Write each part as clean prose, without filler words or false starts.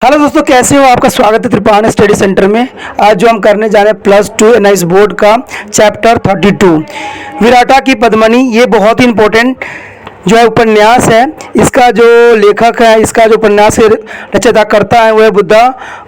Hello दोस्तों, कैसे हो? आपका स्वागत है त्रिपाण स्टडी सेंटर में। आज जो हम करने जा रहे हैं +2 एनआईएस बोर्ड का चैप्टर 32 विराटा की पद्मनी। ये बहुत ही इम्पोर्टेंट जो है उपन्यास है। इसका जो लेखक है, इसका जो उपन्यास के रचयिता करता है, वो है बुद्धा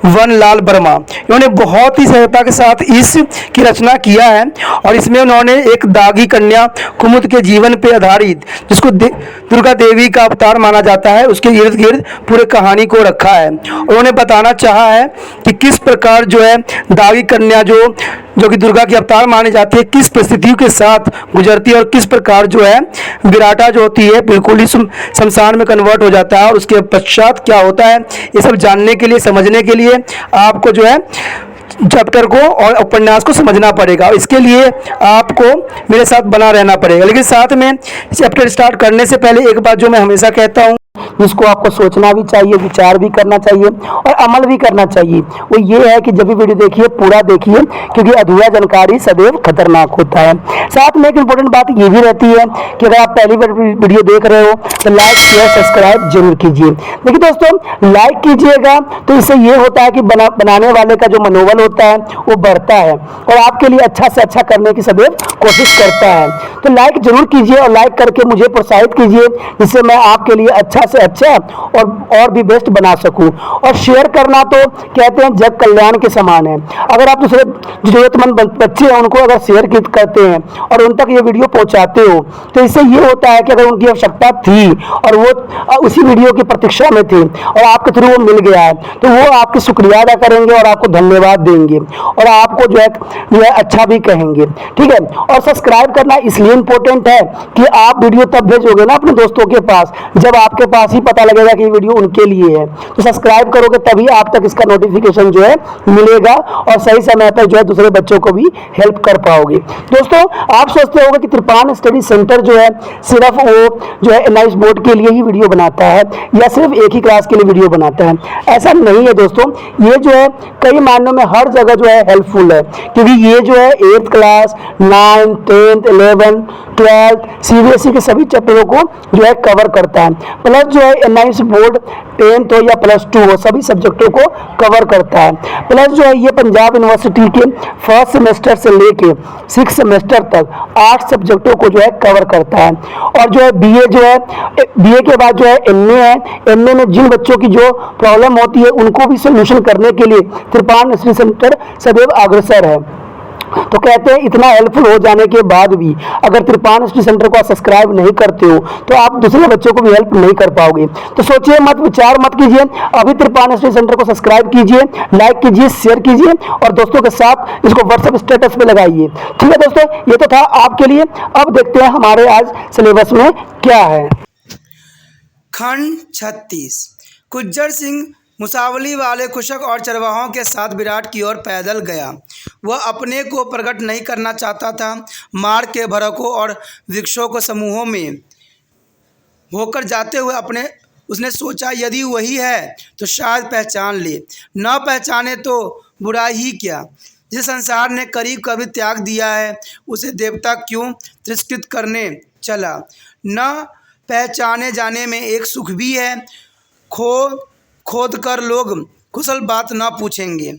वन लाल वर्मा। इन्होंने बहुत ही सहजता के साथ इसकी रचना किया है और इसमें उन्होंने एक दागी कन्या कुमुद के जीवन पे आधारित, जिसको दुर्गा देवी का अवतार माना जाता है, उसके इर्द गिर्द पूरे कहानी को रखा है। उन्होंने बताना चाहा है कि किस प्रकार जो है दागी कन्या जो कि दुर्गा की अवतार मानी जाती है, किस परिस्थितियों के साथ गुजरती है और किस प्रकार जो है विराटा जो होती है बिल्कुल ही शमशान में कन्वर्ट हो जाता है और उसके पश्चात क्या होता है। ये सब जानने के लिए, समझने के लिए आपको जो है चैप्टर को और उपन्यास को समझना पड़ेगा। इसके लिए आपको मेरे साथ बना रहना पड़ेगा। लेकिन साथ में चैप्टर स्टार्ट करने से पहले एक बात जो मैं हमेशा कहता हूँ, जिसको आपको सोचना भी चाहिए, विचार भी करना चाहिए और अमल भी करना चाहिए, वो ये है कि जब भी वीडियो देखिए पूरा देखिए, क्योंकि अधूरा जानकारी सदैव खतरनाक होता है। साथ में एक इम्पोर्टेंट बात ये भी रहती है कि अगर आप पहली बार वीडियो देख रहे हो तो लाइक शेयर सब्सक्राइब जरूर कीजिए। देखिए दोस्तों, लाइक कीजिएगा तो इससे ये होता है कि बनाने वाले का जो मनोबल होता है वो बढ़ता है और आपके लिए अच्छा से अच्छा करने की सदैव कोशिश करता है। तो लाइक जरूर कीजिए और लाइक करके मुझे प्रोत्साहित कीजिए, जिससे मैं आपके लिए अच्छा से अच्छा और भी बेस्ट बना सकूं। और शेयर करना तो कहते हैं जग कल्याण के समान है। अगर आप दूसरे जरूरतमंद बच्चे हैं उनको अगर शेयर करते हैं और उन तक ये वीडियो पहुंचाते हो, तो इससे ये होता है कि अगर उनकी आवश्यकता थी और वो उसी वीडियो की प्रतीक्षा में थे और आपके थ्रू वो मिल गया है, तो वो आपकी शुक्रिया अदा करेंगे और आपको धन्यवाद देंगे और आपको जो है अच्छा भी कहेंगे। ठीक है। और सब्सक्राइब करना इसलिए इंपॉर्टेंट है कि आप वीडियो तब भेजोगे ना अपने दोस्तों के पास जब आपके पास ही पता लगेगा कि ये वीडियो उनके लिए है। तो सब्सक्राइब करोगे तभी आप तक इसका नोटिफिकेशन जो है मिलेगा और सही समय पर जो है दूसरे बच्चों को भी हेल्प कर पाओगे। दोस्तों, आप सोचते होंगे कि त्रिपाण स्टडी सेंटर जो है सिर्फ वो जो है एनआईएस बोर्ड के लिए ही वीडियो बनाता है या सिर्फ एक ही क्लास के लिए वीडियो बनाता है। ऐसा नहीं है दोस्तों, ये जो है कई मायनों में हर जगह जो है हेल्पफुल है, क्योंकि ये जो है 8th class 9th 10th 11th 12th CBSE के सभी चैप्टरों को जो है कवर करता है। प्लस जो है एनआईएस बोर्ड 10th हो या +2 हो, सभी सब्जेक्टों को कवर करता है। प्लस जो है ये पंजाब यूनिवर्सिटी के फर्स्ट सेमेस्टर से लेके 6th सेमेस्टर तक 8 सब्जेक्टों को जो है कवर करता है। और जो है बीए जो है बीए के बाद जो है एमए है। एमए में जिन बच्चों की जो प्रॉब्लम होती है उनको भी सोल्यूशन करने के लिए त्रिपाण स्टडी सेंटर सदैव अग्रसर है। तो कहते हैं इतना हेल्पफुल हो जाने के बाद भी अगर त्रिपाण स्टडी सेंटर को सब्सक्राइब नहीं करते हो तो आप दूसरे बच्चों को भी हेल्प नहीं कर पाओगे। तो सोचिए मत, विचार मत कीजिए, अभी त्रिपाण स्टडी सेंटर को सब्सक्राइब कीजिए, लाइक कीजिए, शेयर कीजिए और दोस्तों के साथ इसको व्हाट्सएप स्टेटस पे लगाइए। ठीक है दोस्तों, ये तो था आपके लिए। अब देखते हैं हमारे आज सिलेबस में क्या है। खंड 36। कुज्जर सिंह मुसावली वाले कुशक और चरवाहों के साथ विराट की ओर पैदल गया। वह अपने को प्रकट नहीं करना चाहता था। मार्ग के भरकों और वृक्षों को समूहों में होकर जाते हुए उसने सोचा, यदि वही है तो शायद पहचान ले, न पहचाने तो बुरा ही क्या। जिस संसार ने करीब कभी त्याग दिया है उसे देवता क्यों तिरस्कृत करने चला। न पहचाने जाने में एक सुख भी है। खोद कर लोग कुशल बात न पूछेंगे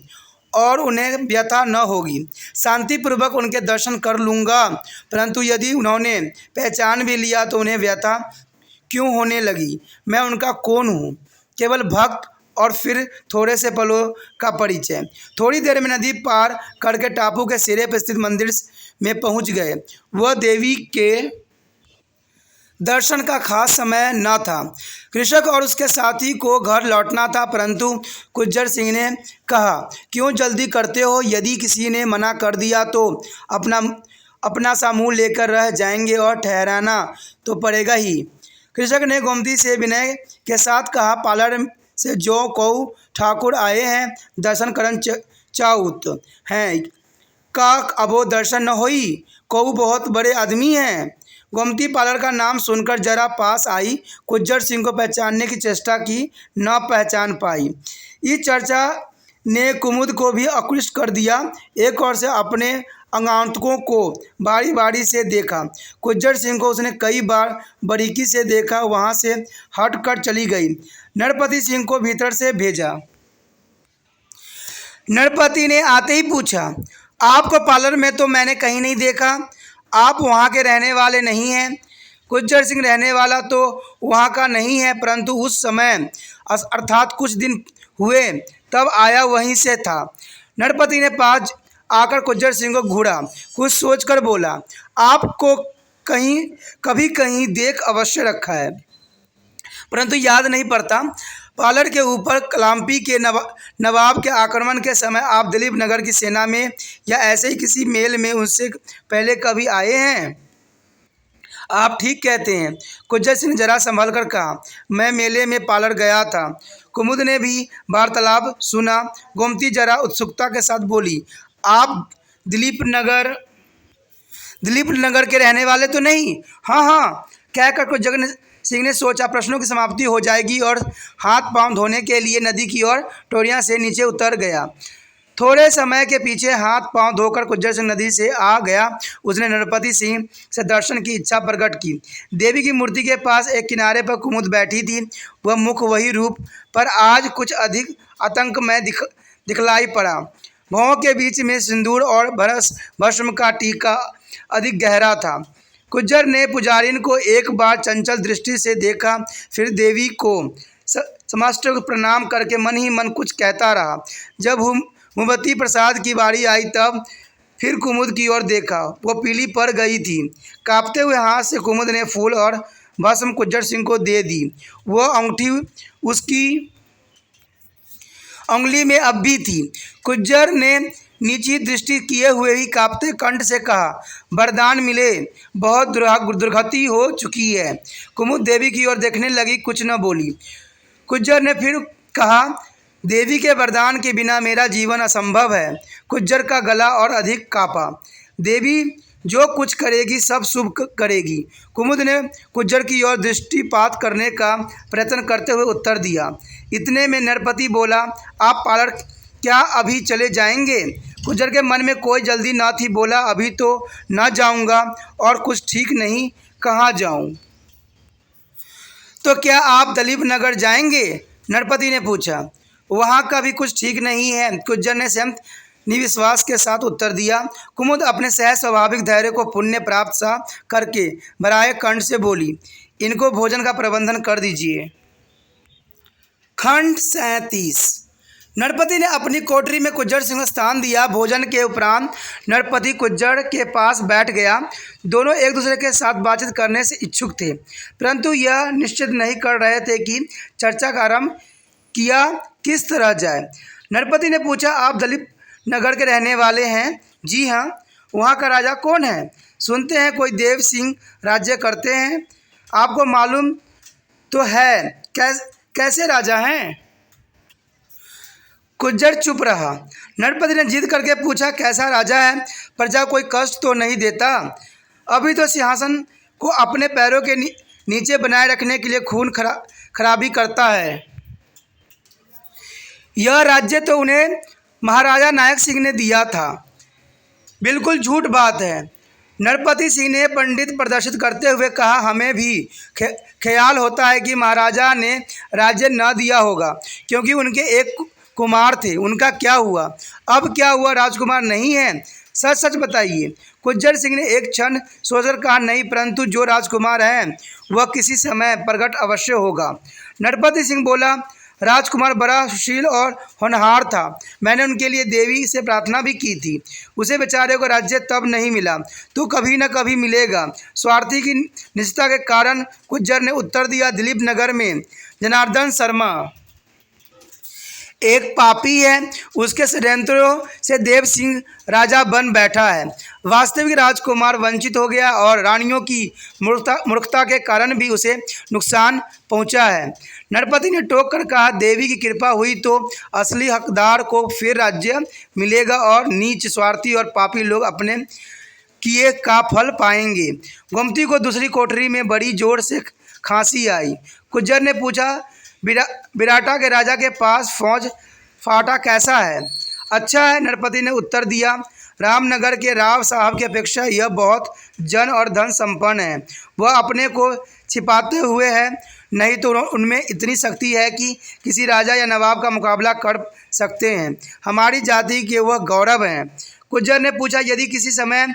और उन्हें व्यथा न होगी। शांतिपूर्वक उनके दर्शन कर लूँगा, परंतु यदि उन्होंने पहचान भी लिया तो उन्हें व्यथा क्यों होने लगी। मैं उनका कौन हूँ? केवल भक्त और फिर थोड़े से पलों का परिचय। थोड़ी देर में नदी पार करके टापू के सिरे पर स्थित मंदिर में पहुँच गए। वह देवी के दर्शन का खास समय न था। कृषक और उसके साथी को घर लौटना था, परंतु कुज्जर सिंह ने कहा, क्यों जल्दी करते हो? यदि किसी ने मना कर दिया तो अपना सा मुँह लेकर रह जाएंगे और ठहराना तो पड़ेगा ही। कृषक ने गोमती से विनय के साथ कहा, पालर से जो कऊ ठाकुर आए हैं दर्शन करन चाउत हैं का अबो दर्शन न होई। कऊ बहुत बड़े आदमी हैं। गोमती पालर का नाम सुनकर जरा पास आई। कुज्जर सिंह को पहचानने की चेष्टा की, न पहचान पाई। इस चर्चा ने कुमुद को भी आकृष्ट कर दिया। एक ओर से अपने आगंतुकों को बारी बारी से देखा। कुज्जर सिंह को उसने कई बार बारीकी से देखा, वहाँ से हट कर चली गई। नरपति सिंह को भीतर से भेजा। नरपति ने आते ही पूछा, आपको पार्लर में तो मैंने कहीं नहीं देखा, आप वहाँ के रहने वाले नहीं हैं। गुज्जर सिंह रहने वाला तो वहाँ का नहीं है, परंतु उस समय अर्थात कुछ दिन हुए तब आया वहीं से था। नरपति ने पास आकर गुज्जर सिंह को घूरा, कुछ सोचकर बोला, आपको कभी कहीं देख अवश्य रखा है, परंतु याद नहीं पड़ता। पार्लर के ऊपर कलाम्पी के नवाब के आक्रमण के समय आप दिलीप नगर की सेना में या ऐसे ही किसी मेल में उनसे पहले कभी आए हैं? आप ठीक कहते हैं, गुज्जर सिंह ने जरा संभल कर कहा। मैं मेले में पार्लर गया था। कुमुद ने भी वार्तालाप सुना। गोमती जरा उत्सुकता के साथ बोली, आप दिलीप नगर के रहने वाले तो नहीं? हाँ हाँ कहकर गुज्जर सिंह ने सोचा प्रश्नों की समाप्ति हो जाएगी और हाथ पांव धोने के लिए नदी की ओर टोरियां से नीचे उतर गया। थोड़े समय के पीछे हाथ पांव धोकर गुज्जर सिंह नदी से आ गया। उसने नरपति सिंह से दर्शन की इच्छा प्रकट की। देवी की मूर्ति के पास एक किनारे पर कुमुद बैठी थी। वह मुख वही रूप पर आज कुछ अधिक आतंकमय दिखलाई पड़ा। भौं के बीच में सिंदूर और भस्म का टीका अधिक गहरा था। गुज्जर ने पुजारिन को एक बार चंचल दृष्टि से देखा, फिर देवी को समष्टक प्रणाम करके मन ही मन कुछ कहता रहा। जब मोमबत्ती प्रसाद की बारी आई तब फिर कुमुद की ओर देखा। वो पीली पड़ गई थी। कांपते हुए हाथ से कुमुद ने फूल और भस्म गुज्जर सिंह को दे दी। वह अंगूठी उसकी उंगली में अब भी थी। गुज्जर ने नीची दृष्टि किए हुए ही कांपते कंठ से कहा, वरदान मिले, बहुत दुर्गति हो चुकी है। कुमुद देवी की ओर देखने लगी, कुछ न बोली। गुज्जर ने फिर कहा, देवी के वरदान के बिना मेरा जीवन असंभव है। गुज्जर का गला और अधिक कांपा। देवी जो कुछ करेगी सब शुभ करेगी। कुमुद ने गुज्जर की ओर दृष्टिपात करने का प्रयत्न करते हुए उत्तर दिया। इतने में नरपति बोला, आप पार्लर क्या अभी चले जाएंगे? गुज्जर के मन में कोई जल्दी न थी। बोला, अभी तो न जाऊंगा और कुछ ठीक नहीं, कहाँ जाऊं? तो क्या आप दिलीप नगर जाएंगे? नरपति ने पूछा। वहाँ का भी कुछ ठीक नहीं है, गुज्जर ने संयम निविश्वास के साथ उत्तर दिया। कुमुद अपने सहज स्वाभाविक धैर्य को पुण्य प्राप्त सा करके भराए कंठ से बोली, इनको भोजन का प्रबंधन कर दीजिए। खंड 37। नरपति ने अपनी कोठरी में गुज्जर सिंह को स्थान दिया। भोजन के उपरांत नरपति गुज्जर के पास बैठ गया। दोनों एक दूसरे के साथ बातचीत करने से इच्छुक थे, परंतु यह निश्चित नहीं कर रहे थे कि चर्चा का आरंभ किया किस तरह जाए। नरपति ने पूछा, आप दिलीप नगर के रहने वाले हैं? जी हाँ। वहाँ का राजा कौन है? सुनते हैं कोई देव सिंह राज्य करते हैं। आपको मालूम तो है कैसे राजा हैं? गुज्जर चुप रहा। नरपति ने जिद करके पूछा, कैसा राजा है? प्रजा कोई कष्ट तो नहीं देता? अभी तो सिंहासन को अपने पैरों के नीचे बनाए रखने के लिए खून खराबी करता है। यह राज्य तो उन्हें महाराजा नायक सिंह ने दिया था। बिल्कुल झूठ बात है। नरपति सिंह ने पंडित प्रदर्शित करते हुए कहा, हमें भी ख्याल होता है कि महाराजा ने राज्य न दिया होगा, क्योंकि उनके एक कुमार थे। उनका क्या हुआ? अब क्या हुआ? राजकुमार नहीं है? सच सच बताइए। गुज्जर सिंह ने एक क्षण सोचकर कहा, नहीं, परंतु जो राजकुमार है वह किसी समय प्रकट अवश्य होगा। नरपति सिंह बोला, राजकुमार बड़ा सुशील और होनहार था। मैंने उनके लिए देवी से प्रार्थना भी की थी। उसे बेचारे को राज्य तब नहीं मिला तो कभी न कभी मिलेगा। स्वार्थी की निष्ठा के कारण गुज्जर ने उत्तर दिया, दिलीप नगर में जनार्दन शर्मा एक पापी है। उसके षड्यंत्रों से देव सिंह राजा बन बैठा है। वास्तविक राजकुमार वंचित हो गया और रानियों की मूर्खता के कारण भी उसे नुकसान पहुंचा है। नरपति ने टोक कर कहा, देवी की कृपा हुई तो असली हकदार को फिर राज्य मिलेगा और नीच, स्वार्थी और पापी लोग अपने किए का फल पाएंगे। गोमती को दूसरी कोठरी में बड़ी जोर से खांसी आई। गुज्जर ने पूछा, विराटा के राजा के पास फौज फाटा कैसा है? अच्छा है, नरपति ने उत्तर दिया। रामनगर के राव साहब की अपेक्षा यह बहुत जन और धन संपन्न है। वह अपने को छिपाते हुए है, नहीं तो उनमें इतनी शक्ति है कि किसी राजा या नवाब का मुकाबला कर सकते हैं। हमारी जाति के वह गौरव हैं। गुज्जर ने पूछा, यदि किसी समय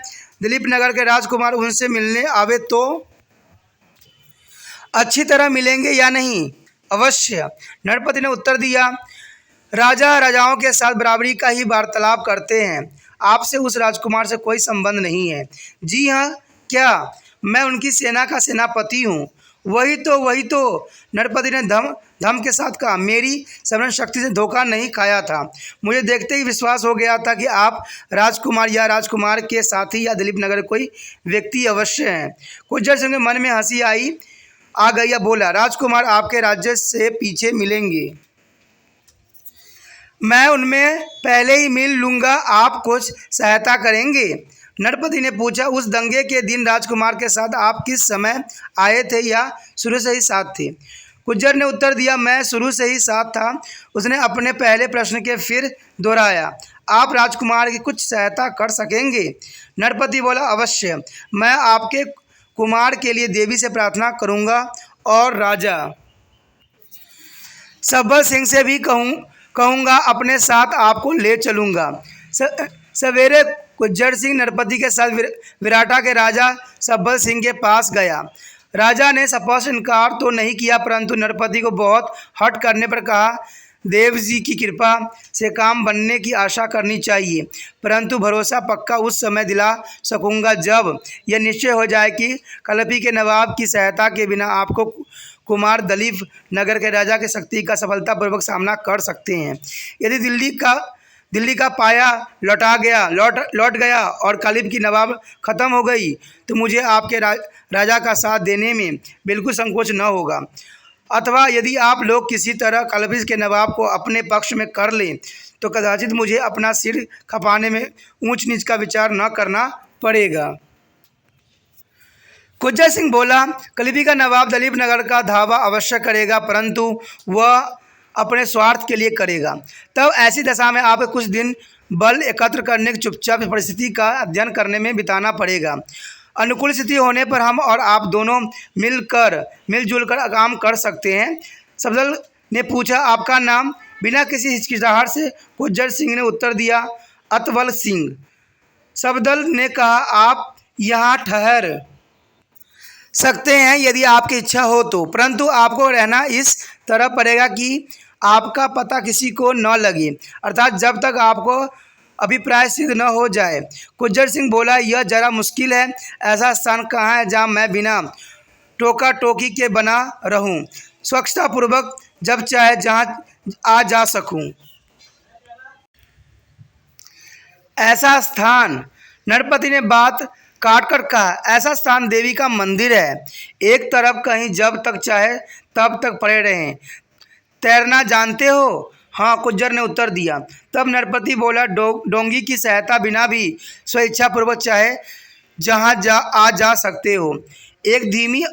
दिलीप नगर के राजकुमार उनसे मिलने आवे तो अच्छी तरह मिलेंगे या नहीं? अवश्य, नरपति ने उत्तर दिया। राजा राजाओं के साथ बराबरी का ही वार्तालाप करते हैं। आपसे उस राजकुमार से कोई संबंध नहीं है। जी हाँ, क्या? मैं उनकी सेना का सेनापति हूँ। वही तो, नरपति ने धम के साथ कहा। मेरी स्मरण शक्ति से धोखा नहीं खाया था। मुझे देखते ही विश्वास हो गया था कि आप राजकुमार या राजकुमार के साथी या दिलीप नगर कोई व्यक्ति अवश्य हैं। गुज्जर सिंह के मन में हंसी आ गई या बोला, राजकुमार आपके राज्य से पीछे मिलेंगे। मैं उनमें पहले ही मिल लूँगा। आप कुछ सहायता करेंगे? नरपति ने पूछा। उस दंगे के दिन राजकुमार के साथ आप किस समय आए थे या शुरू से ही साथ थे? गुज्जर ने उत्तर दिया, मैं शुरू से ही साथ था। उसने अपने पहले प्रश्न के फिर दोहराया, आप राजकुमार की कुछ सहायता कर सकेंगे? नरपति बोला, अवश्य। मैं आपके कुमार के लिए देवी से प्रार्थना करूंगा और राजा सब्बल सिंह से भी कहूँगा अपने साथ आपको ले चलूँगा। सवेरे गुज्जर सिंह नरपति के साथ विराटा के राजा सब्बल सिंह के पास गया। राजा ने स्पष्ट इनकार तो नहीं किया, परंतु नरपति को बहुत हट करने पर कहा, देव जी की कृपा से काम बनने की आशा करनी चाहिए, परंतु भरोसा पक्का उस समय दिला सकूंगा जब यह निश्चय हो जाए कि कलपी के नवाब की सहायता के बिना आपको कुमार दलीप नगर के राजा की शक्ति का सफलतापूर्वक सामना कर सकते हैं। यदि दिल्ली का पाया लौट गया और कलिप की नवाब ख़त्म हो गई तो मुझे आपके राजा का साथ देने में बिल्कुल संकोच न होगा। अथवा यदि आप लोग किसी तरह कलपिस के नवाब को अपने पक्ष में कर लें तो कदाचित मुझे अपना सिर खपाने में ऊंच नीच का विचार न करना पड़ेगा। गुज्जर सिंह बोला, कलिपी का नवाब दलीप नगर का धावा अवश्य करेगा, परंतु वह अपने स्वार्थ के लिए करेगा। तब ऐसी दशा में आप कुछ दिन बल एकत्र करने की चुपचाप परिस्थिति का अध्ययन करने में बिताना पड़ेगा। अनुकूल स्थिति होने पर हम और आप दोनों मिलजुल कर काम कर सकते हैं। सफदर ने पूछा, आपका नाम? बिना किसी हिचकिचाहट से गुज्जर सिंह ने उत्तर दिया, अतवल सिंह। सफदर ने कहा, आप यहाँ ठहर सकते हैं यदि आपकी इच्छा हो तो, परंतु आपको रहना इस तरह पड़ेगा कि आपका पता किसी को न लगे, अर्थात जब तक आपको अभिप्राय सिद्ध न हो जाए। गुज्जर सिंह बोला, यह जरा मुश्किल है। ऐसा स्थान कहाँ है जहाँ मैं बिना टोका टोकी के बना रहूं, स्वच्छतापूर्वक जब चाहे जहाँ आ जा सकूं? ऐसा स्थान, नरपति ने बात काट कर कहा, ऐसा स्थान देवी का मंदिर है। एक तरफ कहीं जब तक चाहे तब तक पड़े रहें। तैरना जानते हो? हाँ, गुज्जर ने उत्तर दिया। तब नरपति बोला, डोंगी की सहायता बिना भी स्वेच्छापूर्वक चाहे जहाँ आ जा सकते हो। एक धीमी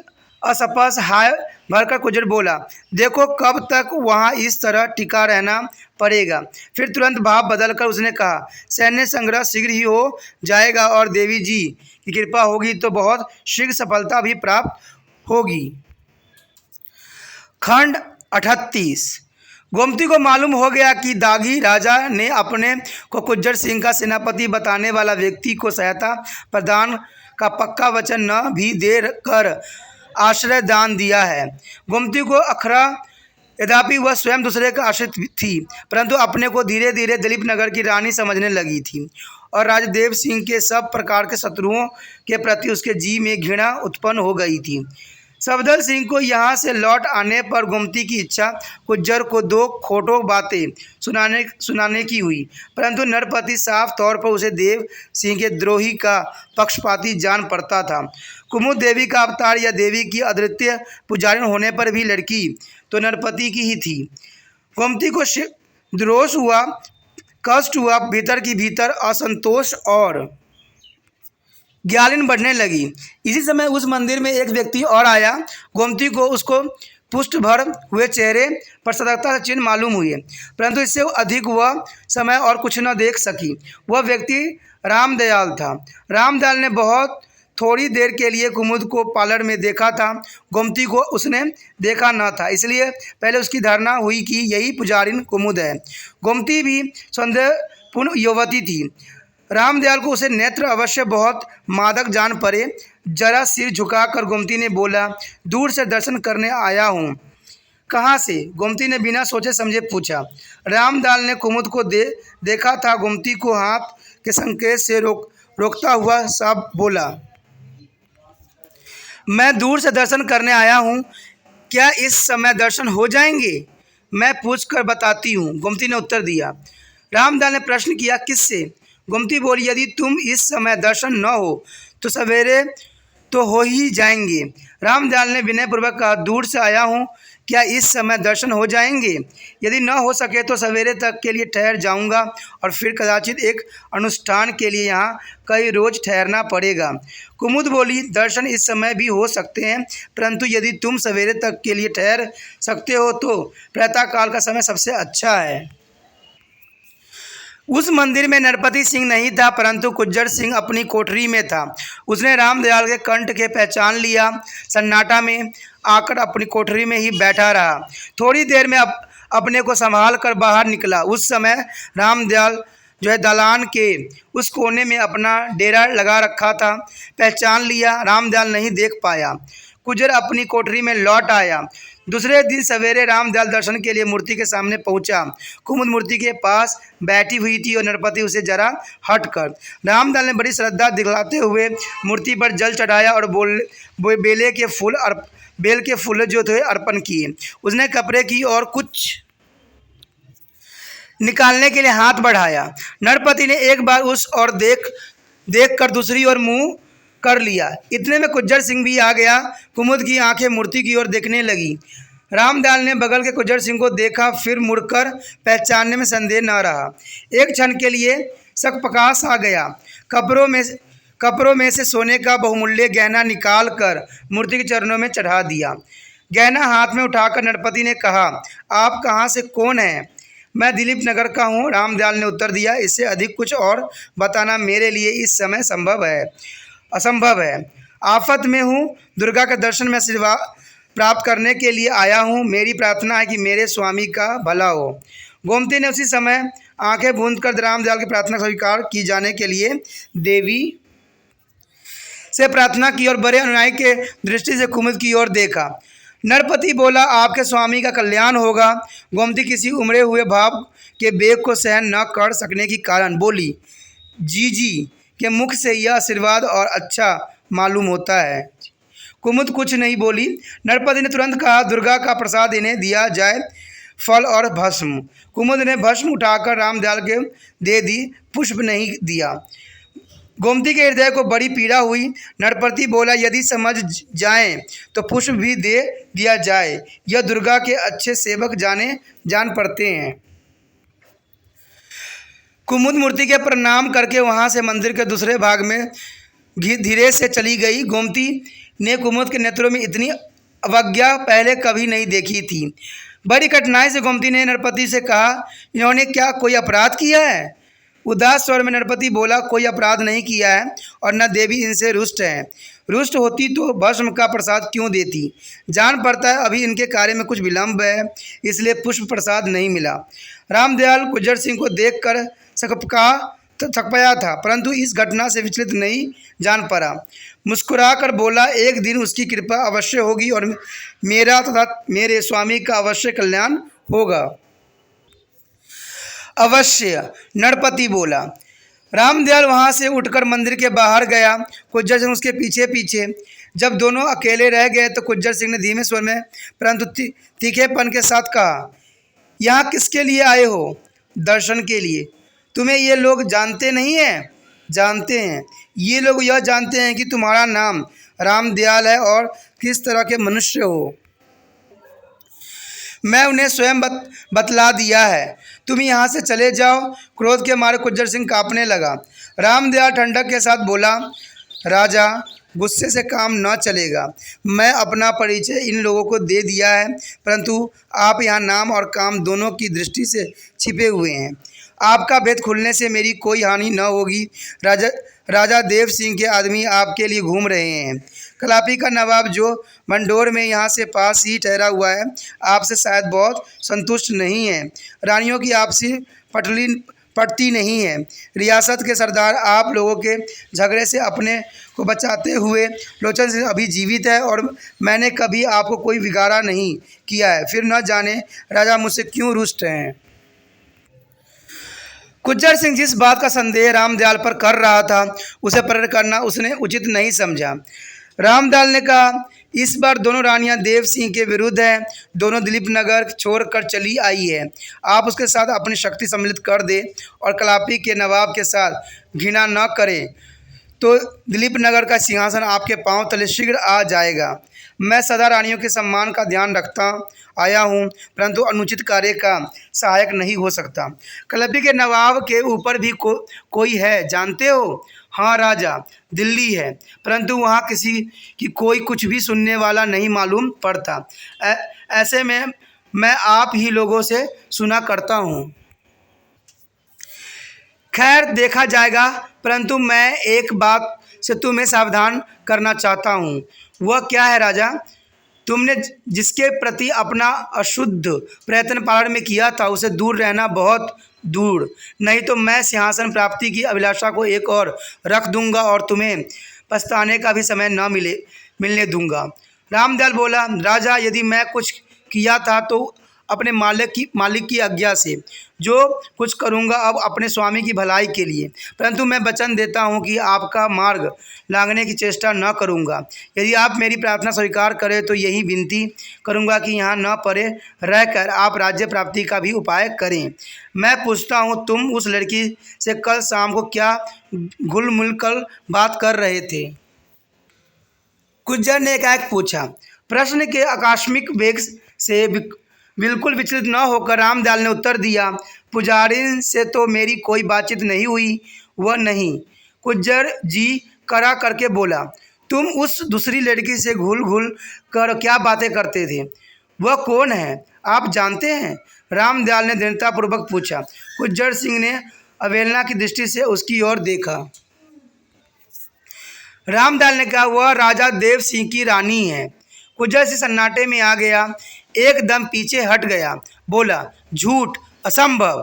असपस हाय भरकर गुज्जर बोला, देखो कब तक वहाँ इस तरह टिका रहना पड़ेगा। फिर तुरंत भाव बदलकर उसने कहा, सैन्य संग्रह शीघ्र ही हो जाएगा और देवी जी की कृपा होगी तो बहुत शीघ्र सफलता भी प्राप्त होगी। खंड 38। गोमती को मालूम हो गया कि दागी राजा ने अपने को गुज्जर सिंह का सेनापति बताने वाला व्यक्ति को सहायता प्रदान का पक्का वचन न भी दे कर आश्रय दान दिया है। गोमती को अखरा, यद्यपि वह स्वयं दूसरे का आश्रित थी, परंतु अपने को धीरे धीरे दिलीप नगर की रानी समझने लगी थी और राजदेव सिंह के सब प्रकार के शत्रुओं के प्रति उसके जी में घृणा उत्पन्न हो गई थी। सफदर सिंह को यहाँ से लौट आने पर गोमती की इच्छा गुज्जर को दो खोटो बातें सुनाने की हुई, परंतु नरपति साफ तौर पर उसे देव सिंह के द्रोही का पक्षपाती जान पड़ता था। कुमुद देवी का अवतार या देवी की अद्वितीय पुजारिन होने पर भी लड़की तो नरपति की ही थी। गोमती को द्रोष हुआ, कष्ट हुआ, भीतर की भीतर असंतोष और ग्यालिन बढ़ने लगी। इसी समय उस मंदिर में एक व्यक्ति और आया। गोमती को उसको पुष्ट भर हुए चेहरे पर सतर्कता चिन्ह मालूम हुए, परंतु इससे अधिक वह समय और कुछ न देख सकी। वह व्यक्ति रामदयाल था। रामदयाल ने बहुत थोड़ी देर के लिए कुमुद को पार्लर में देखा था। गोमती को उसने देखा न था, इसलिए पहले उसकी धारणा हुई कि यही पुजारिन कुमुद है। गोमती भी सौंदर्यपूर्ण युवती थी। रामदयाल को उसे नेत्र अवश्य बहुत मादक जान पड़े। जरा सिर झुकाकर गोमती ने बोला, दूर से दर्शन करने आया हूँ। कहाँ से? गोमती ने बिना सोचे समझे पूछा। रामदयाल ने कुमुद को देखा था। गोमती को हाथ के संकेत से रोकता हुआ साफ बोला, मैं दूर से दर्शन करने आया हूँ। क्या इस समय दर्शन हो जाएंगे? मैं पूछकर बताती हूँ, गोमती ने उत्तर दिया। रामदयाल ने प्रश्न किया, किससे? गोमती बोली, यदि तुम इस समय दर्शन न हो तो सवेरे तो हो ही जाएंगे। रामदयाल ने विनयपूर्वक कहा, दूर से आया हूँ, क्या इस समय दर्शन हो जाएंगे? यदि न हो सके तो सवेरे तक के लिए ठहर जाऊंगा और फिर कदाचित एक अनुष्ठान के लिए यहाँ कई रोज ठहरना पड़ेगा। कुमुद बोली, दर्शन इस समय भी हो सकते हैं, परंतु यदि तुम सवेरे तक के लिए ठहर सकते हो तो प्रातःकाल का समय सबसे अच्छा है। उस मंदिर में नरपति सिंह नहीं था, परंतु कुज्जर सिंह अपनी कोठरी में था। उसने रामदयाल के कंठ के पहचान लिया। सन्नाटा में आकर अपनी कोठरी में ही बैठा रहा। थोड़ी देर में अपने को संभाल कर बाहर निकला। उस समय रामदयाल दालान के उस कोने में अपना डेरा लगा रखा था। पहचान लिया, रामदयाल नहीं देख पाया। कुज्जर अपनी कोठरी में लौट आया। दूसरे दिन सवेरे रामदयाल दर्शन के लिए मूर्ति के सामने पहुंचा। कुमुद मूर्ति के पास बैठी हुई थी और नरपति उसे जरा हटकर। रामदयाल ने बड़ी श्रद्धा दिखलाते हुए मूर्ति पर जल चढ़ाया और बेल के फूल जो थे अर्पण किए। उसने कपड़े की और कुछ निकालने के लिए हाथ बढ़ाया। नरपति ने एक बार उस और देख कर दूसरी ओर मुंह कर लिया। इतने में कुज्जर सिंह भी आ गया। कुमुद की आंखें मूर्ति की ओर देखने लगी। रामदयाल ने बगल के कुज्जर सिंह को देखा, फिर मुड़कर पहचानने में संदेह न रहा। एक क्षण के लिए सकपकास आ गया। कपड़ों में से सोने का बहुमूल्य गहना निकाल कर मूर्ति के चरणों में चढ़ा दिया। गहना हाथ में उठाकर नरपति ने कहा, आप कहाँ से, कौन हैं? मैं दिलीप नगर का हूँ, रामदयाल ने उत्तर दिया। इससे अधिक कुछ और बताना मेरे लिए इस समय असंभव है। आफत में हूँ। दुर्गा के दर्शन में आशीर्वाद प्राप्त करने के लिए आया हूँ। मेरी प्रार्थना है कि मेरे स्वामी का भला हो। गोमती ने उसी समय आंखें बूंद कर रामदयाल की प्रार्थना स्वीकार की जाने के लिए देवी से प्रार्थना की और बड़े अनुयायी के दृष्टि से कुमुद की ओर देखा। नरपति बोला, आपके स्वामी का कल्याण होगा। गोमती किसी उमड़े हुए भाव के वेग को सहन न कर सकने के कारण बोली, जी के मुख से यह आशीर्वाद और अच्छा मालूम होता है। कुमुद कुछ नहीं बोली। नरपति ने तुरंत कहा, दुर्गा का प्रसाद इन्हें दिया जाए, फल और भस्म। कुमुद ने भस्म उठाकर रामदयाल के दे दी, पुष्प नहीं दिया। गोमती के हृदय को बड़ी पीड़ा हुई। नरपति बोला, यदि समझ जाएं तो पुष्प भी दे दिया जाए। यह दुर्गा के अच्छे सेवक जान पड़ते हैं। कुमुद मूर्ति के प्रणाम करके वहां से मंदिर के दूसरे भाग में धीरे से चली गई। गोमती ने कुमुद के नेत्रों में इतनी अवज्ञा पहले कभी नहीं देखी थी। बड़ी कठिनाई से गोमती ने नरपति से कहा, इन्होंने क्या कोई अपराध किया है? उदास स्वर में नरपति बोला, कोई अपराध नहीं किया है और न देवी इनसे रुष्ट है। रुष्ट होती तो भस्म का प्रसाद क्यों देती? जान पड़ता है अभी इनके कार्य में कुछ विलंब है, इसलिए पुष्प प्रसाद नहीं मिला। रामदयाल कुज्जर सिंह को देखकर सकपया था, परंतु इस घटना से विचलित नहीं जान पड़ा। मुस्कुराकर बोला, एक दिन उसकी कृपा अवश्य होगी और मेरा तथा मेरे स्वामी का अवश्य कल्याण होगा। अवश्य, नरपति बोला। रामदयाल वहाँ से उठकर मंदिर के बाहर गया। कुज्जर सिंह उसके पीछे पीछे। जब दोनों अकेले रह गए तो कुज्जर सिंह ने धीमे स्वर में परंतु तीखेपन के साथ कहा, यहाँ किसके लिए आए हो? दर्शन के लिए। तुम्हें ये लोग जानते नहीं हैं? जानते हैं। ये लोग यह जानते हैं कि तुम्हारा नाम रामदयाल है और किस तरह के मनुष्य हो। मैं उन्हें स्वयं बतला दिया है। तुम यहाँ से चले जाओ। क्रोध के मारे कुज्जर सिंह कांपने लगा। रामदयाल ठंडक के साथ बोला, राजा, गुस्से से काम न चलेगा। मैं अपना परिचय इन लोगों को दे दिया है, परंतु आप यहाँ नाम और काम दोनों की दृष्टि से छिपे हुए हैं। आपका भेद खुलने से मेरी कोई हानि न होगी। राजा राजा देव सिंह के आदमी आपके लिए घूम रहे हैं। कलापी का नवाब जो मंडोर में यहाँ से पास ही ठहरा हुआ है, आपसे शायद बहुत संतुष्ट नहीं है। रानियों की आपसी पटती नहीं है। रियासत के सरदार आप लोगों के झगड़े से अपने को बचाते हुए लोचन सिंह अभी जीवित है और मैंने कभी आपको कोई बिगाड़ा नहीं किया है। फिर न जाने राजा मुझसे क्यों रुष्ट हैं। गुज्जर सिंह जिस बात का संदेह रामदयाल पर कर रहा था उसे प्रकट करना उसने उचित नहीं समझा। रामदयाल ने कहा, इस बार दोनों रानियां देव सिंह के विरुद्ध हैं। दोनों दिलीप नगर छोड़कर चली आई है। आप उसके साथ अपनी शक्ति सम्मिलित कर दे और कलापी के नवाब के साथ घृणा न करें तो दिलीप नगर का सिंहासन आपके पांव तले शीघ्र आ जाएगा। मैं सदा रानियों के सम्मान का ध्यान रखता आया हूँ, परंतु अनुचित कार्य का सहायक नहीं हो सकता। कलापी के नवाब के ऊपर भी कोई है, जानते हो? हाँ राजा, दिल्ली है, परंतु वहाँ किसी की कोई कुछ भी सुनने वाला नहीं मालूम पड़ता। ऐसे में मैं आप ही लोगों से सुना करता हूँ। खैर देखा जाएगा, परंतु मैं एक बात से तुम्हें सावधान करना चाहता हूँ। वह क्या है राजा? तुमने जिसके प्रति अपना अशुद्ध प्रयत्न पालन में किया था उसे दूर रहना, बहुत दूर, नहीं तो मैं सिंहासन प्राप्ति की अभिलाषा को एक और रख दूंगा और तुम्हें पछताने का भी समय न मिलने दूंगा। रामदयाल बोला, राजा यदि मैं कुछ किया था तो अपने मालिक की आज्ञा से। जो कुछ करूंगा अब अपने स्वामी की भलाई के लिए, परंतु मैं वचन देता हूं कि आपका मार्ग लांघने की चेष्टा न करूंगा। यदि आप मेरी प्रार्थना स्वीकार करें तो यही विनती करूंगा कि यहाँ न परे रहकर आप राज्य प्राप्ति का भी उपाय करें। मैं पूछता हूं, तुम उस लड़की से कल शाम को क्या घुल-मिल कर बात कर रहे थे? गुज्जर ने एकाएक पूछा। प्रश्न के आकस्मिक वेग से बिल्कुल विचलित न होकर रामदयाल ने उत्तर दिया, पुजारी से तो मेरी कोई बातचीत नहीं हुई। वह नहीं। गुज्जर जी कड़ा करके बोला, तुम उस दूसरी लड़की से घुल कर क्या बातें करते थे? वह कौन है, आप जानते हैं? रामदयाल ने दृढ़तापूर्वक पूछा। गुज्जर सिंह ने अवहेलना की दृष्टि से उसकी ओर देखा। रामदयाल ने कहा, वह राजा देव सिंह की रानी है। गुज्जर सिंह सन्नाटे में आ गया, एकदम पीछे हट गया, बोला, झूठ, असंभव।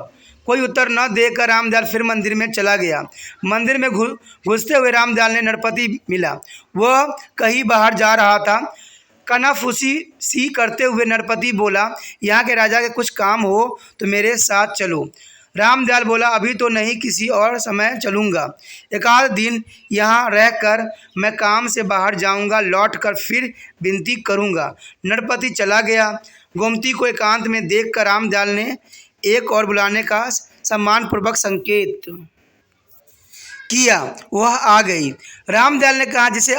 कोई उत्तर न देकर रामदयाल फिर मंदिर में चला गया। मंदिर में घुसते हुए रामदयाल ने नरपति मिला। वह कहीं बाहर जा रहा था। कनाफूसी सी करते हुए नरपति बोला, यहाँ के राजा के कुछ काम हो तो मेरे साथ चलो। रामदयाल बोला, अभी तो नहीं, किसी और समय चलूँगा। एक आध दिन यहाँ रहकर मैं काम से बाहर जाऊँगा, लौट कर फिर विनती करूँगा। नरपति चला गया। गोमती को एकांत में देखकर रामदयाल ने एक और बुलाने का सम्मानपूर्वक संकेत किया। वह आ गई। रामदयाल ने कहा, जिसे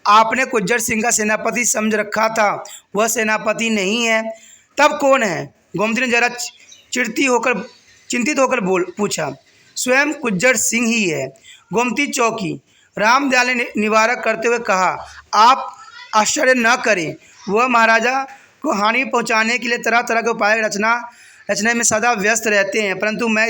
आपने गुज्जर सिंह का सेनापति समझ रखा था वह सेनापति नहीं है, तब कौन है? गोमती ने जरा चिंतित होकर पूछा। स्वयं गुज्जर सिंह ही है। गोमती चौकी। रामदयाल ने निवारक करते हुए कहा, आप आश्चर्य न करें, वह महाराजा को हानि पहुंचाने के लिए तरह तरह के उपाय रचने में सदा व्यस्त रहते हैं, परंतु मैं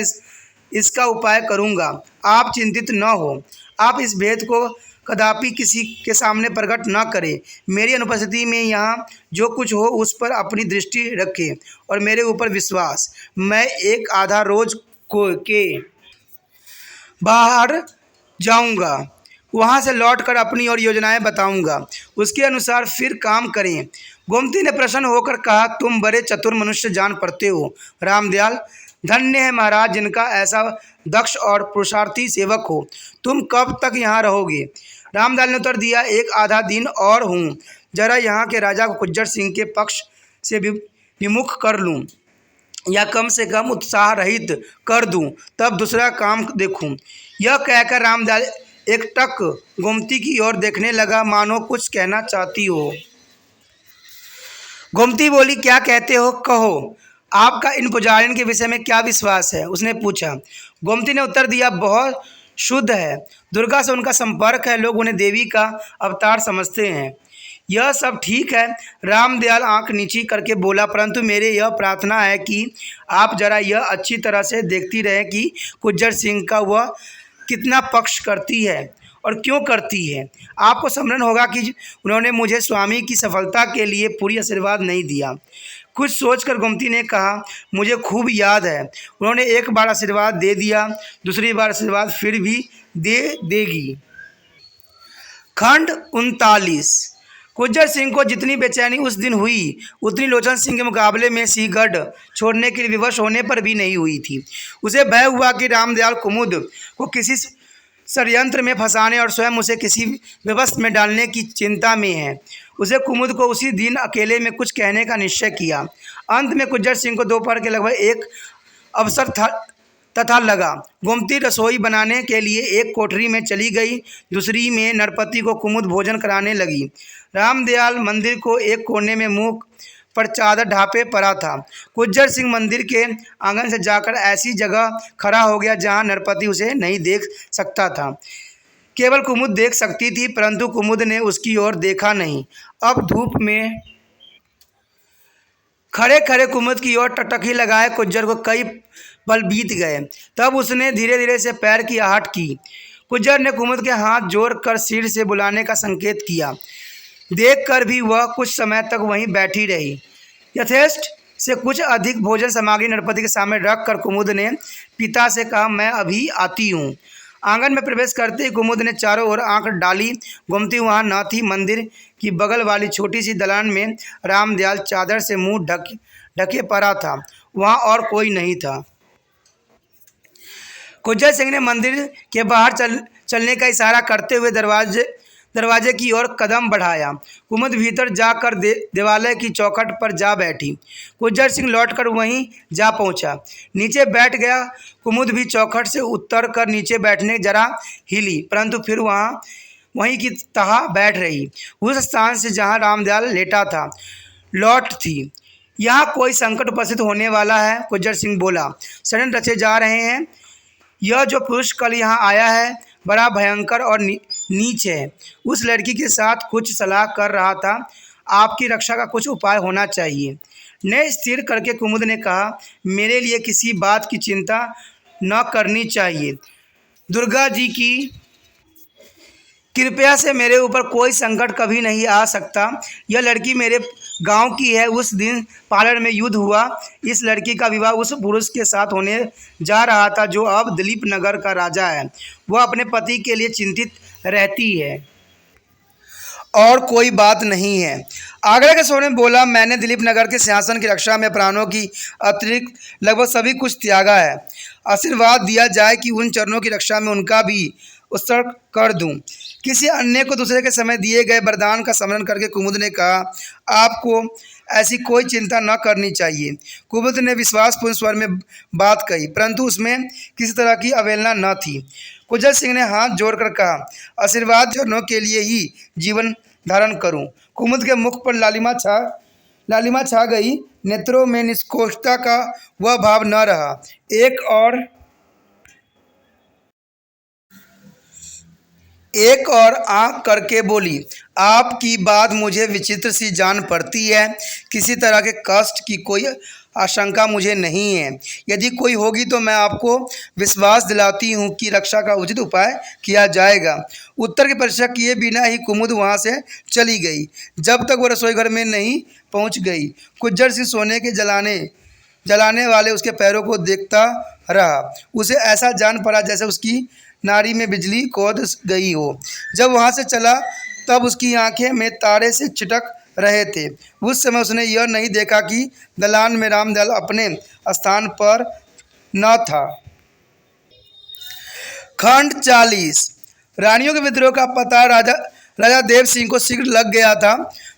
इसका उपाय करूंगा। आप चिंतित न हो। आप इस भेद को कदापि किसी के सामने प्रकट न करें। मेरी अनुपस्थिति में यहाँ जो कुछ हो उस पर अपनी दृष्टि रखें और मेरे ऊपर विश्वास। मैं एक आधा रोज के बाहर जाऊँगा, वहाँ से लौटकर अपनी और योजनाएं बताऊँगा, उसके अनुसार फिर काम करें। गोमती ने प्रसन्न होकर कहा, तुम बड़े चतुर मनुष्य जान पड़ते हो रामदयाल। धन्य है महाराज जिनका ऐसा दक्ष और पुरुषार्थी सेवक हो। तुम कब तक यहाँ रहोगे? रामदयाल ने उत्तर दिया, एक आधा दिन और हूँ। जरा यहाँ के राजा को गुज्जर सिंह के पक्ष से विमुख कर लूँ या कम से कम उत्साह रहित कर दूँ, तब दूसरा काम देखूँ। यह कहकर रामदयाल एकटक गोमती की ओर देखने लगा, मानो कुछ कहना चाहती हो। गोमती बोली, क्या कहते हो, कहो। आपका इन पुजारियों के विषय में क्या विश्वास है? उसने पूछा। गोमती ने उत्तर दिया, बहुत शुद्ध है। दुर्गा से उनका संपर्क है, लोग उन्हें देवी का अवतार समझते हैं। यह सब ठीक है, रामदयाल आंख नीची करके बोला, परंतु मेरी यह प्रार्थना है कि आप जरा यह अच्छी तरह से देखती रहें कि गुज्जर सिंह का वह कितना पक्ष करती है और क्यों करती है। आपको स्मरण होगा कि उन्होंने मुझे स्वामी की सफलता के लिए पूरी आशीर्वाद नहीं दिया। कुछ सोचकर गोमती ने कहा, मुझे खूब याद है, उन्होंने एक बार आशीर्वाद दे दिया, दूसरी बार आशीर्वाद फिर भी दे देगी। खंड 39। गुज्जर सिंह को जितनी बेचैनी उस दिन हुई उतनी लोचन सिंह के मुकाबले में सिंहगढ़ छोड़ने के लिए विवश होने पर भी नहीं हुई थी। उसे भय हुआ कि रामदयाल कुमुद को किसी षड्यंत्र में फंसाने और स्वयं उसे किसी व्यवस्था में डालने की चिंता में है। उसे कुमुद को उसी दिन अकेले में कुछ कहने का निश्चय किया। अंत में गुज्जर सिंह को दोपहर के लगभग एक अवसर तथा लगा। गोमती रसोई बनाने के लिए एक कोठरी में चली गई, दूसरी में नरपति को कुमुद भोजन कराने लगी। रामदयाल मंदिर को एक कोने में मुंह पर चादर ढापे पड़ा था। गुज्जर सिंह मंदिर के आंगन से जाकर ऐसी जगह खड़ा हो गया जहां नरपति उसे नहीं देख सकता था, केवल कुमुद देख सकती थी, परंतु कुमुद ने उसकी ओर देखा नहीं। अब धूप में खड़े खड़े कुमुद की ओर टटकी लगाए गुज्जर को कई पल बीत गए। तब उसने धीरे धीरे से पैर की आहट की। गुज्जर ने कुमुद के हाथ जोड़कर सिर से बुलाने का संकेत किया। देखकर भी वह कुछ समय तक वहीं बैठी रही। यथेष्ट से कुछ अधिक भोजन सामग्री नरपति के सामने रख कर कुमुद ने पिता से कहा, मैं अभी आती हूँ। आंगन में प्रवेश करते ही कुमुद ने चारों ओर आंख डाली। गोमती वहाँ न थी। मंदिर की बगल वाली छोटी सी दलान में रामदयाल चादर से मुंह ढके पड़ा था, वहाँ और कोई नहीं था। गुज्जर सिंह ने मंदिर के बाहर चलने का इशारा करते हुए दरवाजे की ओर कदम बढ़ाया। कुमुद भीतर जाकर देवालय की चौखट पर जा बैठी। गुज्जर सिंह लौटकर वहीं जा पहुंचा, नीचे बैठ गया। कुमुद भी चौखट से उतरकर नीचे बैठने जरा हिली, परंतु फिर वहीं की तहा बैठ रही, उस स्थान से जहां रामदयाल लेटा था। लौट थी। यहाँ कोई संकट उपस्थित होने वाला है, गुज्जर सिंह बोला। षड्यंत्र रचे जा रहे हैं। यह जो पुरुष कल यहाँ आया है बड़ा भयंकर और नीच है। उस लड़की के साथ कुछ सलाह कर रहा था। आपकी रक्षा का कुछ उपाय होना चाहिए। ने स्थिर करके कुमुद ने कहा, मेरे लिए किसी बात की चिंता न करनी चाहिए। दुर्गा जी की कृपया से मेरे ऊपर कोई संकट कभी नहीं आ सकता। यह लड़की मेरे गांव की है। उस दिन पालर में युद्ध हुआ। इस लड़की का विवाह उस पुरुष के साथ होने जा रहा था जो अब दिलीप नगर का राजा है। वह अपने पति के लिए चिंतित रहती है और कोई बात नहीं है। आगरा के सोने बोला, मैंने दिलीप नगर के सिंहासन की रक्षा में प्राणों की अतिरिक्त लगभग सभी कुछ त्यागा है। आशीर्वाद दिया जाए कि उन चरणों की रक्षा में उनका भी उत्सर्ग कर दूं। किसी अन्य को दूसरे के समय दिए गए वरदान का स्मरण करके कुमुद ने कहा, आपको ऐसी कोई चिंता न करनी चाहिए। कुमुद ने विश्वासपूर्ण स्वर में बात कही, परंतु उसमें किसी तरह की अवहेलना न थी। गुज्जर सिंह ने हाथ जोड़कर कहा, आशीर्वाद चरणों के लिए ही जीवन धारण करूं। कुमुद के मुख पर लालिमा छा गई। नेत्रों में निष्कोषता का वह भाव न रहा। एक और आंख करके बोली, आपकी बात मुझे विचित्र सी जान पड़ती है। किसी तरह के कष्ट की कोई आशंका मुझे नहीं है। यदि कोई होगी तो मैं आपको विश्वास दिलाती हूँ कि रक्षा का उचित उपाय किया जाएगा। उत्तर की परीक्षा किए बिना ही कुमुद वहाँ से चली गई। जब तक वो रसोई घर में नहीं पहुँच गई, गुज्जर सिंह सोने के जलाने वाले उसके पैरों को देखता रहा। उसे ऐसा जान पड़ा जैसे उसकी नाड़ी में बिजली कूद गई हो। जब वहाँ से चला तब उसकी आंखें में तारे से चिटक रहे थे। उस समय उसने यह नहीं देखा कि दलान में रामदयाल अपने स्थान पर न था। खंड 40। रानियों के विद्रोह का पता राजा देव सिंह को शीघ्र लग गया था।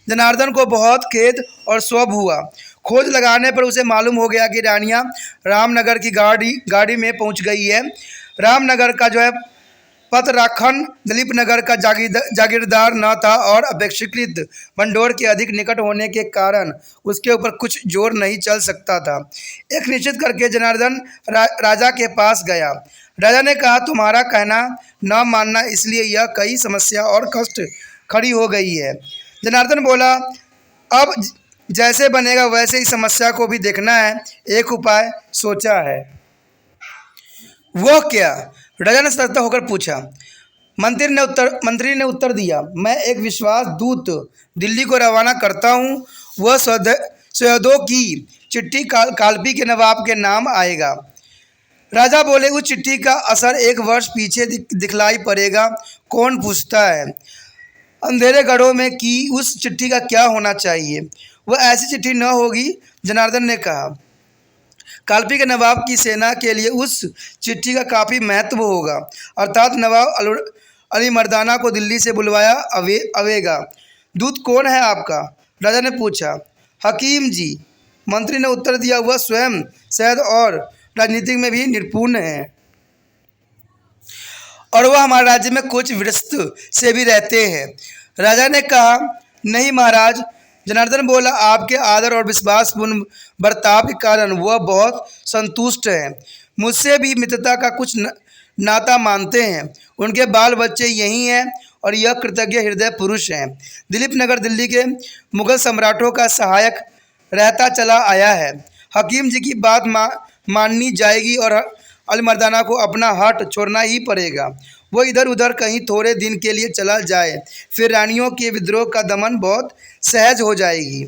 जनार्दन को बहुत खेद और क्षोभ हुआ। खोज लगाने पर उसे मालूम हो गया कि रानियां रामनगर की गाड़ी में पहुंच गई है। रामनगर का जो है पतराखंड दिलीप नगर का जागीरदार न था और अपेक्षाकृत भंडोर के अधिक निकट होने के कारण उसके ऊपर कुछ जोर नहीं चल सकता था। एक निश्चित करके जनार्दन राजा के पास गया। राजा ने कहा, तुम्हारा कहना न मानना, इसलिए यह कई समस्या और कष्ट खड़ी हो गई है। जनार्दन बोला, अब जैसे बनेगा वैसे ही समस्या को भी देखना है। एक उपाय सोचा है। वो क्या? राजा ने सतर्क होकर पूछा। मंत्री ने उत्तर दिया, मैं एक विश्वास दूत दिल्ली को रवाना करता हूँ। वह सैयदों की चिट्ठी कालपी के नवाब के नाम आएगा। राजा बोले, उस चिट्ठी का असर 1 वर्ष पीछे दिखलाई पड़ेगा। कौन पूछता है अंधेरे गढ़ों में कि उस चिट्ठी का क्या होना चाहिए? वह ऐसी चिट्ठी न होगी, जनार्दन ने कहा। कालपी के नवाब की सेना के लिए उस चिट्ठी का काफ़ी महत्व होगा, अर्थात नवाब अली मर्दाना को दिल्ली से बुलवाया अवेगा। दूत कौन है आपका? राजा ने पूछा। हकीम जी, मंत्री ने उत्तर दिया। वह स्वयं शहद और राजनीति में भी निपुण है और वह हमारे राज्य में कुछ विरस्त से भी रहते हैं। राजा ने कहा, नहीं महाराज। जनार्दन बोला, आपके आदर और विश्वासपूर्ण बर्ताव के कारण वह बहुत संतुष्ट है। मुझसे भी मित्रता का कुछ नाता मानते हैं। उनके बाल बच्चे यही हैं और यह कृतज्ञ हृदय पुरुष हैं। दिलीप नगर दिल्ली के मुगल सम्राटों का सहायक रहता चला आया है। हकीम जी की बात माननी जाएगी और अलमर्दाना को अपना हट छोड़ना ही पड़ेगा। वो इधर उधर कहीं थोड़े दिन के लिए चला जाए, फिर रानियों के विद्रोह का दमन बहुत सहज हो जाएगी।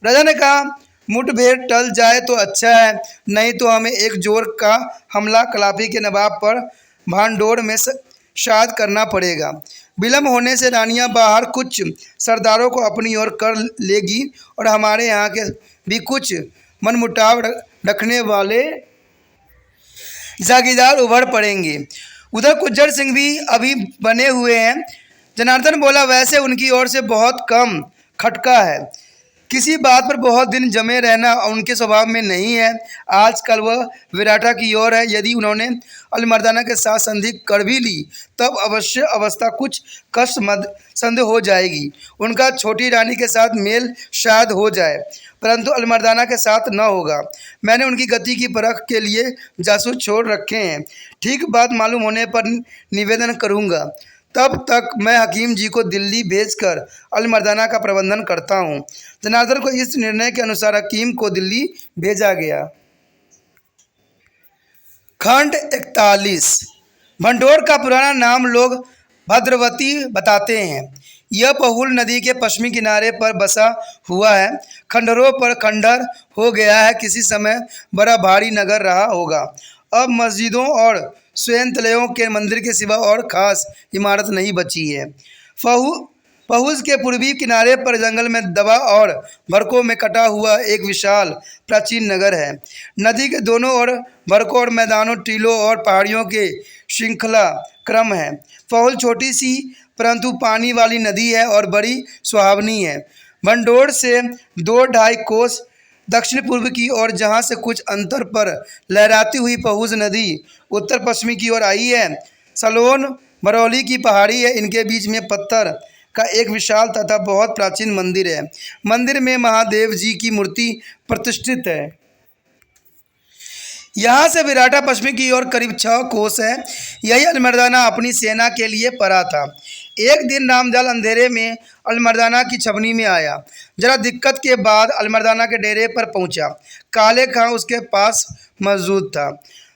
राजा ने कहा, मुठभेड़ टल जाए तो अच्छा है, नहीं तो हमें एक जोर का हमला कलापी के नवाब पर भांडोर में शायद करना पड़ेगा। विलम्ब होने से रानियां बाहर कुछ सरदारों को अपनी ओर कर लेगी और हमारे यहाँ के भी कुछ मनमुटाव रखने वाले जागीरदार उभर पड़ेंगे। उधर गुज्जर सिंह भी अभी बने हुए हैं। जनार्दन बोला, वैसे उनकी ओर से बहुत कम खटका है। किसी बात पर बहुत दिन जमे रहना उनके स्वभाव में नहीं है। आजकल वह विराटा की ओर है। यदि उन्होंने अलमर्दाना के साथ संधि कर भी ली तब अवश्य अवस्था कुछ कष्ट संदेह हो जाएगी। उनका छोटी रानी के साथ मेल शायद हो जाए, परंतु अलमर्दाना के साथ न होगा। मैंने उनकी गति की परख के लिए जासूस छोड़ रखे हैं। ठीक बात मालूम होने पर निवेदन करूँगा। तब तक मैं हकीम जी को दिल्ली भेजकर अलमर्दाना का प्रबंधन करता हूँ। जनार्दन को इस निर्णय के अनुसार हकीम को दिल्ली भेजा गया। खंड 41। भंडोर का पुराना नाम लोग भद्रवती बताते हैं। यह पहुल नदी के पश्चिमी किनारे पर बसा हुआ है। खंडरों पर खंडर हो गया है। किसी समय बड़ा भारी नगर रहा होगा। अब मस्जिदों और स्वयंतलयों के मंदिर के सिवा और खास इमारत नहीं बची है। पहुज के पूर्वी किनारे पर जंगल में दबा और भरकों में कटा हुआ एक विशाल प्राचीन नगर है। नदी के दोनों ओर भरकों और मैदानों, टीलों और पहाड़ियों के श्रृंखला क्रम है। पहुल छोटी सी परंतु पानी वाली नदी है और बड़ी सुहावनी है। भंडोर से 2-2.5 कोस दक्षिण पूर्व की ओर, जहाँ से कुछ अंतर पर लहराती हुई पहुज नदी उत्तर पश्चिमी की ओर आई है, सलोन बरौली की पहाड़ी है। इनके बीच में पत्थर का एक विशाल तथा बहुत प्राचीन मंदिर है। मंदिर में महादेव जी की मूर्ति प्रतिष्ठित है। यहाँ से विराटा पश्चिमी की ओर करीब 6 कोस है। यही अलमर्दाना अपनी सेना के लिए पड़ा था। एक दिन रामदयाल अंधेरे में अलमर्दाना की छवनी में आया। जरा दिक्कत के बाद अलमर्दाना के डेरे पर पहुंचा। काले खां उसके पास मौजूद था।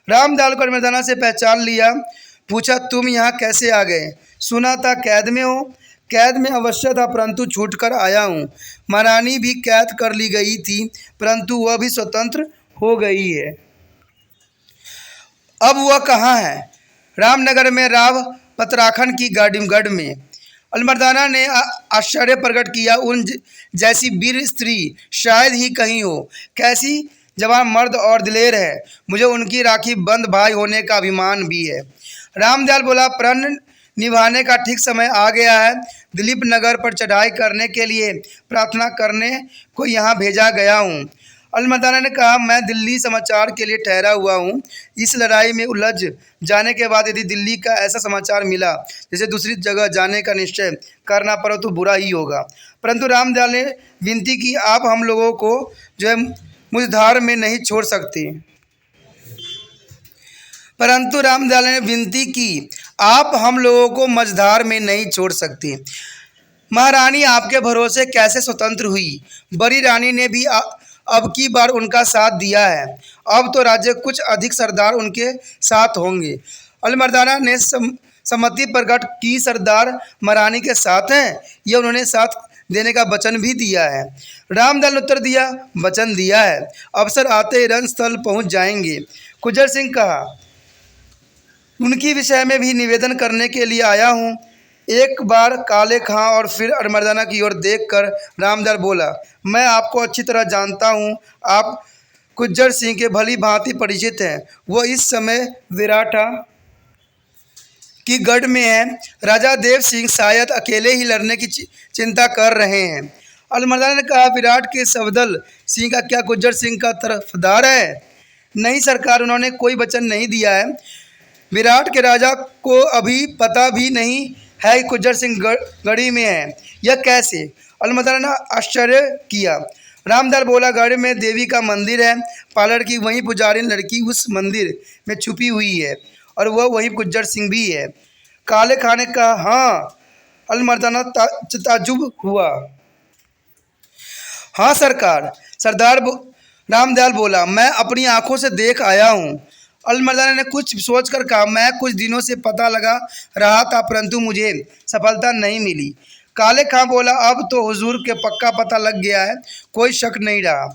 रामदयाल को अलमर्दाना से पहचान लिया। पूछा, तुम यहाँ कैसे आ गए? सुना था कैद में हो। कैद में अवश्य था, परंतु छूट कर आया हूँ। महारानी भी कैद कर ली गई थी, परंतु वह भी स्वतंत्र हो गई है। अब वह कहाँ है? रामनगर में, राव पतराखंड की गाड़ीगढ़ में। अलमर्दाना ने आश्चर्य प्रकट किया। उन जैसी वीर स्त्री शायद ही कहीं हो। कैसी जवान मर्द और दिलेर है। मुझे उनकी राखी बंद भाई होने का अभिमान भी है। रामदयाल बोला, प्रण निभाने का ठीक समय आ गया है। दिलीप नगर पर चढ़ाई करने के लिए प्रार्थना करने को यहाँ भेजा गया हूँ। अलमर्दाना ने कहा, मैं दिल्ली समाचार के लिए ठहरा हुआ हूँ। इस लड़ाई में उलझ जाने के बाद यदि दिल्ली का ऐसा समाचार मिला जैसे दूसरी जगह जाने का निश्चय करना पड़ा तो बुरा ही होगा। परंतु रामदयाल ने विनती की, आप हम लोगों को जो है मुझधार में नहीं छोड़ सकते। परंतु रामदयाल ने विनती की, आप हम लोगों को मझधार में नहीं छोड़ सकते। महारानी आपके भरोसे कैसे स्वतंत्र हुई? बड़ी रानी ने भी अब की बार उनका साथ दिया है। अब तो राज्य कुछ अधिक सरदार उनके साथ होंगे। अलमर्दाना ने सम्मति प्रकट की। सरदार महारानी के साथ हैं। यह उन्होंने साथ देने का वचन भी दिया है। रामदयाल ने उत्तर दिया, वचन दिया है। अवसर आते ही रणस्थल पहुंच जाएंगे। गुज्जर सिंह कहा, उनकी विषय में भी निवेदन करने के लिए आया हूँ। एक बार काले खां और फिर अलमर्दाना की ओर देखकर रामदयाल बोला, मैं आपको अच्छी तरह जानता हूँ। आप गुज्जर सिंह के भली भांति परिचित हैं। वो इस समय विराटा की गढ़ में है। राजा देव सिंह शायद अकेले ही लड़ने की चिंता कर रहे हैं। अलमर्दाना ने कहा, विराट के सफदर सिंह का क्या गुज्जर सिंह का तरफदार है? नहीं सरकार, उन्होंने कोई वचन नहीं दिया है। विराट के राजा को अभी पता भी नहीं है कि गुज्जर सिंह गढ़ी में है। यह कैसे? अलमर्दाना ने आश्चर्य किया। रामदयाल बोला, गढ़ में देवी का मंदिर है। पालड़ की वही पुजारी लड़की उस मंदिर में छुपी हुई है और वह वही गुज्जर सिंह भी है। काले खां ने कहा, हाँ। अलमर्दाना ताज्जुब हुआ। हाँ सरकार। सरदार रामदयाल बोला, मैं अपनी आंखों से देख आया हूँ। अलमर्दाना ने कुछ सोचकर कहा, मैं कुछ दिनों से पता लगा रहा था परंतु मुझे सफलता नहीं मिली। काले खां बोला, अब तो हुजूर के पक्का पता लग गया है, कोई शक नहीं रहा।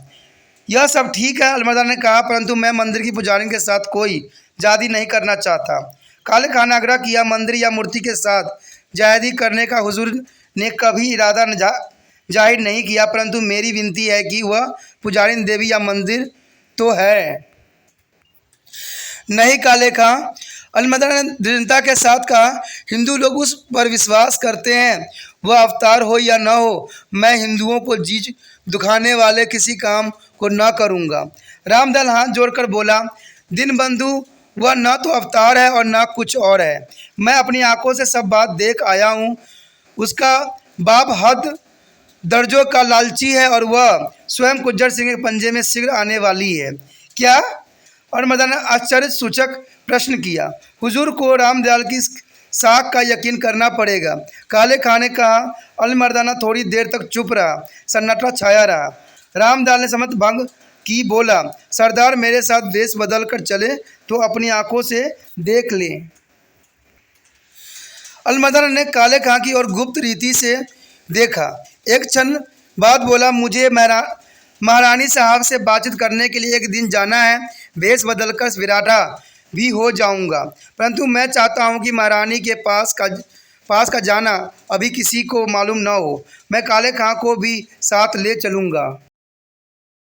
यह सब ठीक है, अलमर्दाना ने कहा, परंतु मैं मंदिर की पुजारी के साथ कोई जादी नहीं करना चाहता। काले खां ने आग्रह किया, मंदिर या मूर्ति के साथ जायदी करने का हुजूर ने कभी इरादा जाहिर नहीं किया, परंतु मेरी विनती है कि वह पुजारी देवी या मंदिर तो है नहीं। काले खां। अलमर्दाना ने दृढ़ता के साथ कहा, हिंदू लोग उस पर विश्वास करते हैं, वह अवतार हो या न हो। मैं हिंदुओं को जीज दुखाने वाले किसी काम को न करूँगा। रामदयाल हाथ जोड़कर बोला, दीनबंधु, वह न तो अवतार है और न कुछ और है। मैं अपनी आंखों से सब बात देख आया हूँ। उसका बाप हद दर्जों का लालची है और वह स्वयं गुज्जर सिंह के पंजे में शीघ्र आने वाली है। क्या? अलमर्दाना ने आश्चर्य सूचक प्रश्न किया। हुजूर को रामदयाल की साख का यकीन करना पड़ेगा। काले खां ने कहा। अलमर्दाना थोड़ी देर तक चुप रहा। सन्नाटा छाया रहा। रामदयाल ने सम्मत भंग की, बोला, सरदार मेरे साथ वेश बदल कर चले तो अपनी आंखों से देख लें। अलमर्दाना ने काले खां की ओर गुप्त रीति से देखा। एक क्षण बाद बोला, मुझे महारानी साहब से बातचीत करने के लिए एक दिन जाना है। वेश बदलकर विराटा भी हो जाऊंगा, परंतु मैं चाहता हूं कि महारानी के पास का जाना अभी किसी को मालूम न हो। मैं काले खां को भी साथ ले चलूंगा।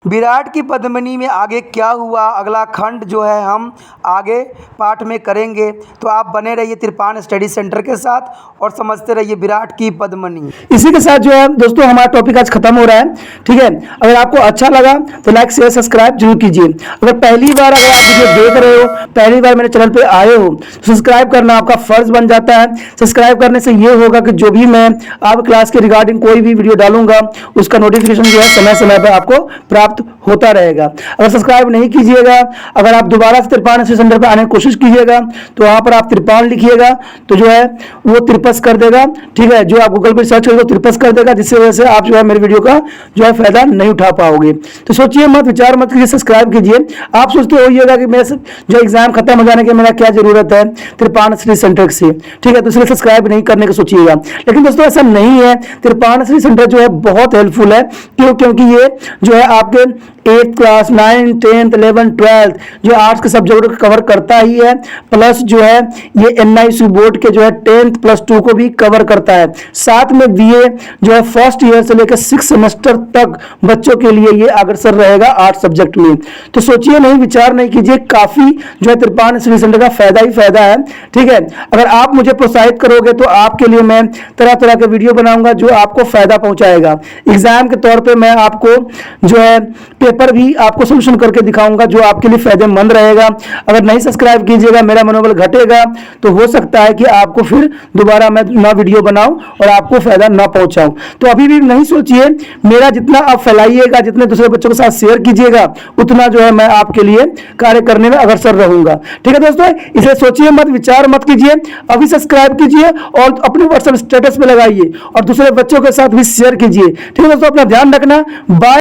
विराट की पद्मिनी में आगे क्या हुआ, अगला खंड जो है हम आगे पाठ में करेंगे। तो आप बने रहिए तिरपान स्टडी सेंटर के साथ और समझते रहिए विराट की पद्मिनी। इसी के साथ जो है दोस्तों हमारा टॉपिक आज खत्म हो रहा है। ठीक है, अगर आपको अच्छा लगा तो लाइक शेयर सब्सक्राइब जरूर कीजिए। अगर पहली बार अगर आप वीडियो देख रहे हो, पहली बार मेरे चैनल पर आए हो, तो सब्सक्राइब करना आपका फर्ज बन जाता है। सब्सक्राइब करने से ये होगा कि जो भी मैं आप क्लास के रिगार्डिंग कोई भी वीडियो डालूंगा उसका नोटिफिकेशन जो है समय समय पर आपको प्राप्त होता रहेगा। अगर सब्सक्राइब नहीं कीजिएगा, अगर आप दोबारा से तिरपान स्टडी सेंटर पर आने की कोशिश कीजिएगा तो वहां पर आप तिरपान लिखिएगा तो जो है वो तिरपस कर देगा। ठीक है, जो आप गूगल पर सर्च करेंगे तो तिरपस कर देगा, जिससे वजह से आप जो है मेरे वीडियो का जो है फायदा नहीं उठा पाओगे। तो सोचिए मत, विचार मत कीजिए, सब्सक्राइब कीजिए। आप सोचते होइएगा कि मेरे जो एग्जाम खत्म हो जाने के मेरा क्या जरूरत है तिरपान स्टडी सेंटर से। ठीक है, तो इसलिए सब्सक्राइब नहीं करने का सोचिएगा। लेकिन दोस्तों ऐसा नहीं है, तिरपान स्टडी सेंटर जो है बहुत हेल्पफुल है। क्योंकि ये जो है आपके 8th class 9th 10th 11th 12th जो आर्ट्स के सब्जेक्ट को कवर करता ही है, प्लस जो है ये NIC बोर्ड के जो है 10th प्लस 2 को भी कवर करता है। साथ में BA जो है फर्स्ट ईयर से लेकर 6 सेमेस्टर तक बच्चों के लिए ये अग्रसर रहेगा आर्ट्स सब्जेक्ट में। तो सोचिए नहीं, विचार नहीं कीजिए, काफी जो है तिरपान स्टडी सेंटर का फायदा ही फायदा है। ठीक है, अगर आप मुझे प्रोत्साहित करोगे तो आपके लिए मैं तरह तरह के वीडियो बनाऊंगा जो आपको फायदा पहुंचाएगा। एग्जाम के तौर पर मैं आपको जो है पेपर भी आपको सोल्यूशन करके दिखाऊंगा जो आपके लिए फायदेमंद रहेगा। अगर नहीं सब्सक्राइब कीजिएगा मेरा मनोबल घटेगा, तो हो सकता है कि आपको फिर दोबारा मैं ना वीडियो बनाऊं और आपको फायदा ना पहुंचाऊं। तो अभी भी नहीं सोचिए, मेरा जितना आप फैलाइएगा, जितने दूसरे बच्चों के साथ शेयर कीजिएगा, उतना जो है मैं आपके लिए कार्य करने में अग्रसर रहूंगा। ठीक है दोस्तों, इसे सोचिए मत, विचार मत कीजिए, अभी सब्सक्राइब कीजिए और अपने व्हाट्सएप स्टेटस पे लगाइए और दूसरे बच्चों के साथ भी शेयर कीजिए। ठीक है दोस्तों, अपना ध्यान रखना। बाय।